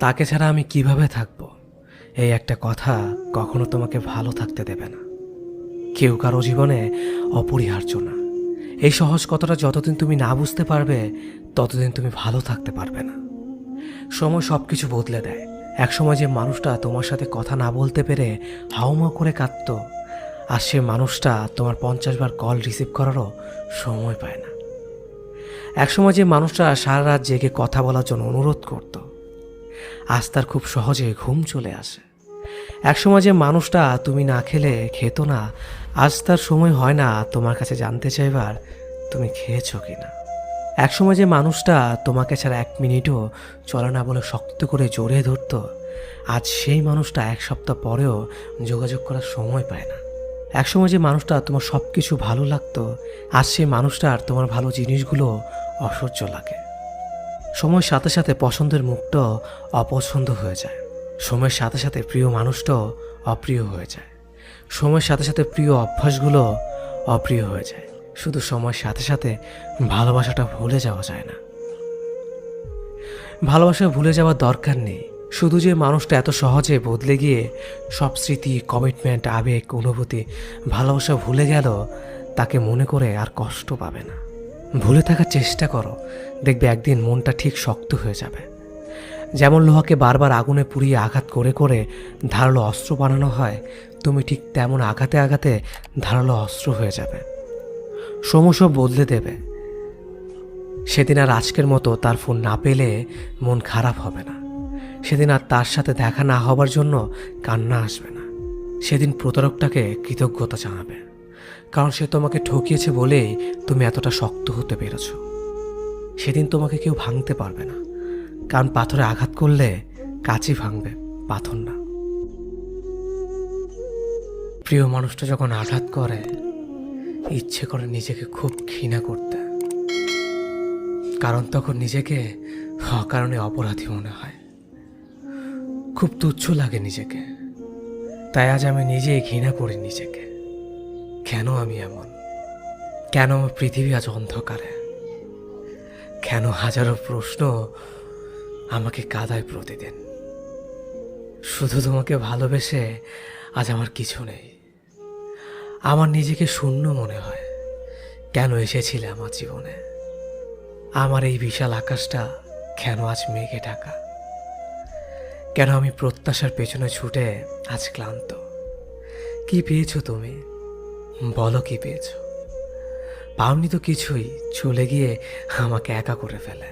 তাকে ছাড়া আমি কিভাবে থাকবো, এই একটা কথা কখনো তোমাকে ভালো থাকতে দেবে না। কেউ কারো জীবনে অপরিহার্য না। এই সহজ কথাটা যতদিন তুমি না বুঝতে পারবে ততদিন তুমি ভালো থাকতে পারবে না। সময় সব কিছু বদলে দেয়। একসময় যে মানুষটা তোমার সাথে কথা না বলতে পেরে হাউমাউ করে কাঁদত, আর সে মানুষটা তোমার 50 বার কল রিসিভ করারও সময় পায় না। একসময় যে মানুষটা সারা রাত জেগে কথা বলার জন্য অনুরোধ করত, আজ তার খুব সহজে ঘুম চলে আসে। একসময় যে মানুষটা তুমি না খেলে খেত না, আজ তার সময় হয় না তোমার কাছে জানতে চাইবার তুমি খেয়েছো কিনা। একসময় যে মানুষটা তোমাকে ছাড়া 1 মিনিটও চলে না বলে শক্ত করে জড়িয়ে ধরত, আজ সেই মানুষটা 1 সপ্তাহ পরেও যোগাযোগ করার সময় পায় না। একসময় যে মানুষটা তোমার সব কিছু ভালো লাগতো, আজ সেই মানুষটার তোমার ভালো জিনিসগুলো অসহ্য লাগে। সময়ের সাথে সাথে পছন্দের মুখটাও অপছন্দ হয়ে যায়। সময়ের সাথে সাথে প্রিয় মানুষটাও অপ্রিয় হয়ে যায়। সময়ের সাথে সাথে প্রিয় অভ্যাসগুলো অপ্রিয় হয়ে যায়। শুধু সময়ের সাথে সাথে ভালোবাসাটা ভুলে যাওয়া যায় না। ভালোবাসা ভুলে যাওয়ার দরকার নেই। শুধু যে মানুষটা এত সহজে বদলে গিয়ে সব স্মৃতি, কমিটমেন্ট, আবেগ, অনুভূতি, ভালোবাসা ভুলে গেল, তাকে মনে করে আর কষ্ট পাবে না। ভুলে থাকার চেষ্টা করো, দেখবে একদিন মনটা ঠিক শক্ত হয়ে যাবে। যেমন লোহাকে বারবার আগুনে পুড়িয়ে আঘাত করে করে ধারালো অস্ত্র বানানো হয়, তুমি ঠিক তেমন আঘাতে আঘাতে ধারালো অস্ত্র হয়ে যাবে। সময় সব বদলে দেবে। সেদিন আর আজকের মতো তার ফোন না পেলে মন খারাপ হবে না। সেদিন আর তার সাথে দেখা না হবার জন্য কান্না আসবে না। সেদিন প্রতারকটাকে কৃতজ্ঞতা জানাবে, কারণ সে তোমাকে ঠকিয়েছে বলেই তুমি এতটা শক্ত হতে পেরেছ। সেদিন তোমাকে কেউ ভাঙতে পারবে না, কারণ পাথরে আঘাত করলে কাঁচই ভাঙবে, পাথর না। প্রিয় মানুষটা যখন আঘাত করে, ইচ্ছে করে নিজেকে খুব ঘৃণা করতে, কারণ তখন নিজেকে অকারণে অপরাধী মনে হয়, খুব তুচ্ছ লাগে নিজেকে। তাই আজ আমি নিজেই ঘৃণা করি নিজেকে। কেন আমি এমন? কেন আমার পৃথিবী আজ অন্ধকারে? কেন হাজারো প্রশ্ন আমাকে কাঁদায় প্রতিদিন? শুধু তোমাকে ভালোবেসে আজ আমার কিছু নেই। আমার নিজেকে শূন্য মনে হয়। কেন এসেছিলে আমার জীবনে? আমার এই বিশাল আকাশটা কেন আজ মেঘে ঢাকা? কেন আমি প্রত্যাশার পেছনে ছুটে আজ ক্লান্ত? কি পেয়েছো তুমি? বলো কি পেয়েছো? পাওনি তো কিছুই, চলে গিয়ে আমাকে একা করে ফেলে।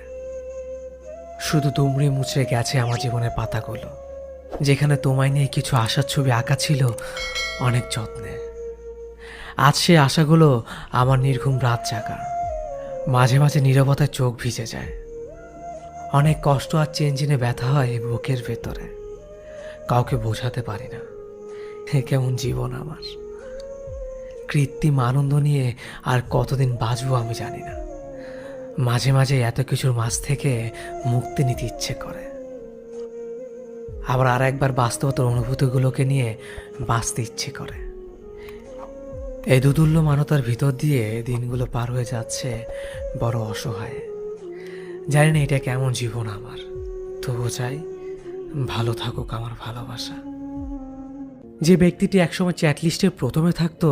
শুধু দুমড়ে মুচড়ে গেছে আমার জীবনের পাতাগুলো, যেখানে তোমায় নিয়ে কিছু আশার ছবি আঁকা ছিল অনেক যত্নে। আজ সে আশাগুলো আমার নির্ঘুম রাত জাগা। মাঝে মাঝে নীরবতায় চোখ ভিজে যায়। অনেক কষ্ট আর চেনচিনে ব্যথা হয় বুকের ভেতরে। কাউকে বোঝাতে পারি না এ কেমন জীবন আমার। কৃত্রিম আনন্দ নিয়ে আর কতদিন বাঁচবো আমি জানি না। মাঝে মাঝে এত কিছুর মাঝ থেকে মুক্তি নিতে ইচ্ছে করে, আবার আর একবার বাস্তবতার অনুভূতিগুলোকে নিয়ে বাঁচতে ইচ্ছে করে। এই দুতুল্য মানতার ভিতর দিয়ে দিনগুলো পার হয়ে যাচ্ছে বড় অসহায়। জানি না এটা কেমন জীবন আমার, তবু চাই ভালো থাকুক আমার ভালোবাসা। যে ব্যক্তিটি একসময় চ্যাট লিস্টের প্রথমে থাকতো,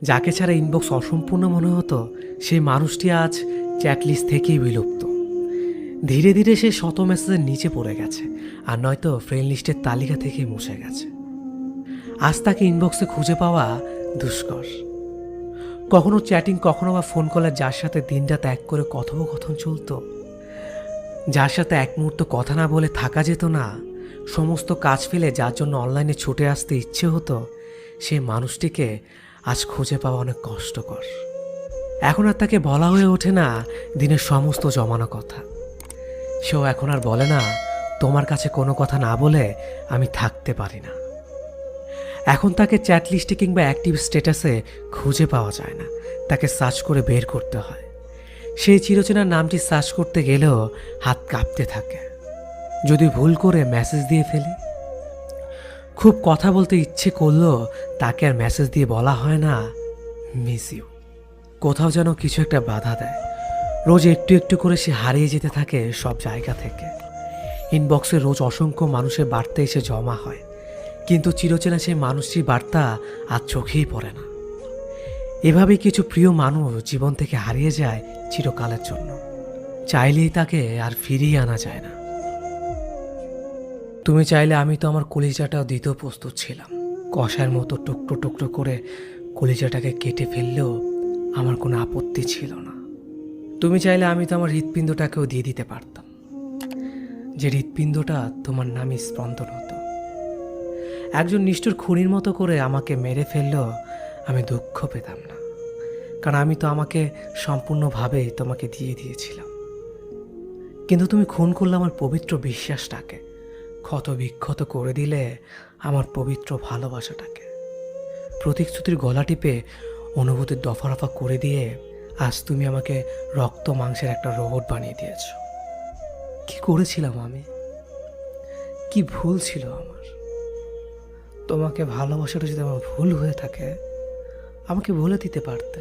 যাকে ছাড়া ইনবক্স অসম্পূর্ণ মনে হতো, সেই মানুষটি আজ চ্যাট লিস্ট থেকেই বিলুপ্ত। ধীরে ধীরে সে শত মেসেজের নিচে পড়ে গেছে, আর নয়তো ফ্রেন্ড লিস্টের তালিকা থেকেই মুছে গেছে। আজ তাকে ইনবক্সে খুঁজে পাওয়া দুষ্কর। কখনো চ্যাটিং, কখনো বা ফোন কলে যার সাথে দিনরাত এক করে কথোপকথন চলতো, যার সাথে এক মুহূর্ত কথা না বলে থাকা যেত না, সমস্ত কাজ ফেলে যার জন্য অনলাইনে ছুটে আসতে ইচ্ছে হতো, সেই মানুষটিকে আজ খুঁজে পাওয়া অনেক কষ্টকর। এখন আর তাকে বলা হয়ে ওঠে না দিনের সমস্ত জমানো কথা। সেও এখন আর বলে না তোমার কাছে কোনো কথা না বলে আমি থাকতে পারি না। এখন তাকে চ্যাট লিস্টে কিংবা অ্যাক্টিভ স্ট্যাটাসে খুঁজে পাওয়া যায় না, তাকে সার্চ করে বের করতে হয়। সেই চিরচেনা নামটি সার্চ করতে গেলেও হাত কাঁপতে থাকে। যদি ভুল করে মেসেজ দিয়ে ফেলি, খুব কথা বলতে ইচ্ছে করলেও তাকে আর মেসেজ দিয়ে বলা হয় না মিস ইউ। কোথাও যেন কিছু একটা বাধা দেয়। রোজ একটু একটু করে সে হারিয়ে যেতে থাকে সব জায়গা থেকে। ইনবক্সে রোজ অসংখ্য মানুষের বার্তা এসে জমা হয়, কিন্তু চিরচেনা সেই মানুষটির বার্তা আর চোখেই পড়ে না। এভাবেই কিছু প্রিয় মানুষ জীবন থেকে হারিয়ে যায় চিরকালের জন্য। চাইলেই তাকে আর ফিরিয়ে আনা যায় না। তুমি চাইলে আমি তো আমার কলিজাটাও দিতেও প্রস্তুত ছিলাম। কষার মতো টুকরো টুকরো করে কলিজাটাকে কেটে ফেললেও আমার কোনো আপত্তি ছিল না। তুমি চাইলে আমি তো আমার হৃৎপিণ্ডটাকেও দিয়ে দিতে পারতাম, যে হৃৎপিণ্ডটা তোমার নামে স্পন্দন হতো। একজন নিষ্ঠুর খুনির মতো করে আমাকে মেরে ফেললেও আমি দুঃখ পেতাম না, কারণ আমি তো আমাকে সম্পূর্ণভাবেই তোমাকে দিয়ে দিয়েছিলাম। কিন্তু তুমি খুন করলে আমার পবিত্র বিশ্বাসটাকে, ক্ষত বিক্ষত করে দিলে আমার পবিত্র ভালোবাসাটাকে। প্রতিশ্রুতির গলা টিপে অনুভূতির দফারফা করে দিয়ে আজ তুমি আমাকে রক্ত মাংসের একটা রোবট বানিয়ে দিয়েছ। কি করেছিলাম আমি? কি ভুল ছিল আমার? তোমাকে ভালোবাসাটা যদি আমার ভুল হয়ে থাকে, আমাকে বলে দিতে পারতে,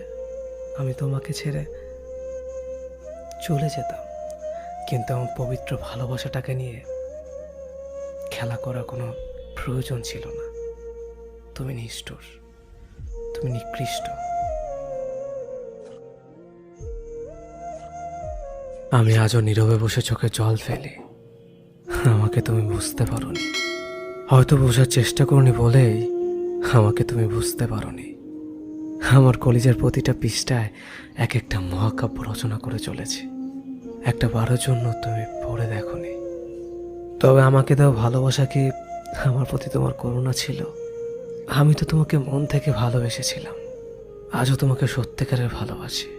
আমি তোমাকে ছেড়ে চলে যেতাম। কিন্তু আমার পবিত্র ভালোবাসাটাকে নিয়ে খেলা করার কোনো প্রয়োজন ছিল না। তুমি নিষ্ঠুর, তুমি নিকৃষ্ট। আমি আজও নীরবে বসে চোখে জল ফেলি। আমাকে তুমি বুঝতে পারোনি, হয়তো বোঝার চেষ্টা করনি বলেই আমাকে তুমি বুঝতে পারোনি। আমার কলিজার প্রতিটা পৃষ্ঠায় এক একটা মহাকাব্য রচনা করে চলেছি, একটা বারের জন্য তুমি পড়ে দেখোনি। তবে আমাকে দাও ভালোবাসা কি আমার প্রতি তোমার করুণা ছিল? আমি তো তোমাকে মন থেকে ভালোবেসেছিলাম, আজও তোমাকে সত্যিকারের ভালোবাসি।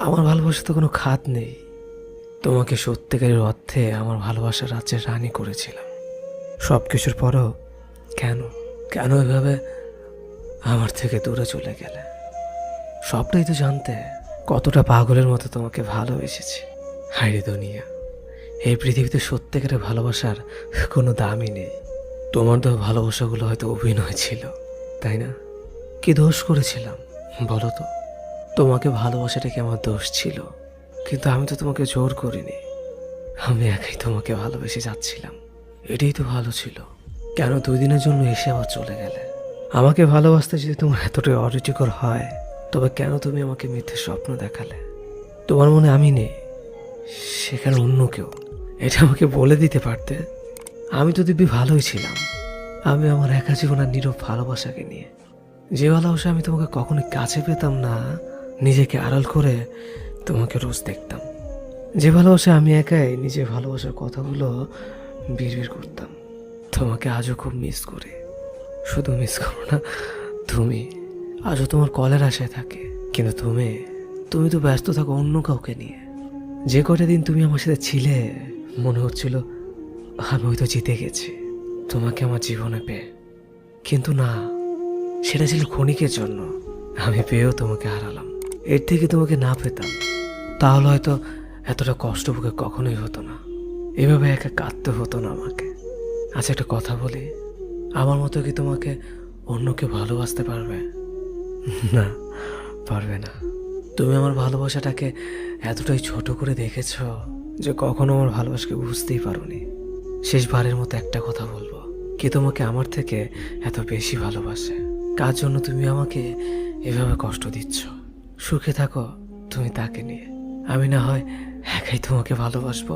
আমার ভালোবাসা তো কোনো খাত নেই। তোমাকে সত্যিকারের অর্থে আমার ভালোবাসার রাজ্যের রানী করেছিলাম। সব কিছুর পরও কেন কেন এভাবে আমার থেকে দূরে চলে গেলে? সবটাই তো জানতে কতটা পাগলের মতো তোমাকে ভালোবেসেছি। হায়রে দুনিয়া, এই পৃথিবীতে সত্যিকারের ভালোবাসার কোনো দামই নেই। তোমার তো ভালোবাসাগুলো হয়তো অভিনয় ছিল, তাই না? কি দোষ করেছিলাম বলো তো? তোমাকে ভালোবাসাটা কি আমার দোষ ছিল? কিন্তু আমি তো তোমাকে জোর করিনি, আমি একাই তোমাকে ভালোবেসে যাচ্ছিলাম। এটাই তো ভালো ছিল। কেন 2 দিনের জন্য এসে আবার চলে গেলে? আমাকে ভালোবাসতে যদি তোমার এতটাই অরুচিকর হয়, তবে কেন তুমি আমাকে মিথ্যে স্বপ্ন দেখালে? তোমার মনে আমি নেই, সেখানে অন্য কেউ। এটা আমাকে বলে দিতে পারতে। আমি তো দিব্যি ভালোই ছিলাম। আমি আমার একা জীবনের নীরব ভালোবাসাকে নিয়ে, যে ভালোবাসা আমি তোমাকে কখনোই কাছে পেতাম না, নিজেকে আড়াল করে তোমাকে রোজ দেখতাম। যে ভালোবাসা আমি একাই নিজের ভালোবাসার কথাগুলো বিড়বিড় করতাম। তোমাকে আজও খুব মিস করি। শুধু মিস করো না, তুমি আজও তোমার কলের আশায় থাকে। কিন্তু তুমি তো ব্যস্ত থাকো অন্য কাউকে নিয়ে। যে কটা দিন তুমি আমার সাথে ছিলে, মনে হচ্ছিল আমি হয়তো জিতে গেছি তোমাকে আমার জীবনে পেয়ে। কিন্তু না, সেটা ছিল ক্ষণিকের জন্য। আমি পেয়েও তোমাকে হারালাম। এর থেকে তোমাকে না পেতাম, তাহলে হয়তো এতটা কষ্ট বুকে কখনোই হতো না। এভাবে একা কাঁদতে হতো না আমাকে। আচ্ছা, একটা কথা বলি, আমার মতো কি তোমাকে অন্য কেউ ভালোবাসতে পারবে? না, পারবে না। তুমি আমার ভালোবাসাটাকে এতটাই ছোট করে দেখেছ যে কখনো আমার ভালোবাসাকে বুঝতেই পারোনি। শেষবারের মতো একটা কথা বলবো, কে তোমাকে আমার থেকে এত বেশি ভালোবাসে? কার জন্য তুমি আমাকে এভাবে কষ্ট দিচ্ছ? সুখে থাকো তুমি তাকে নিয়ে, আমি না হয় একাই তোমাকে ভালোবাসবো।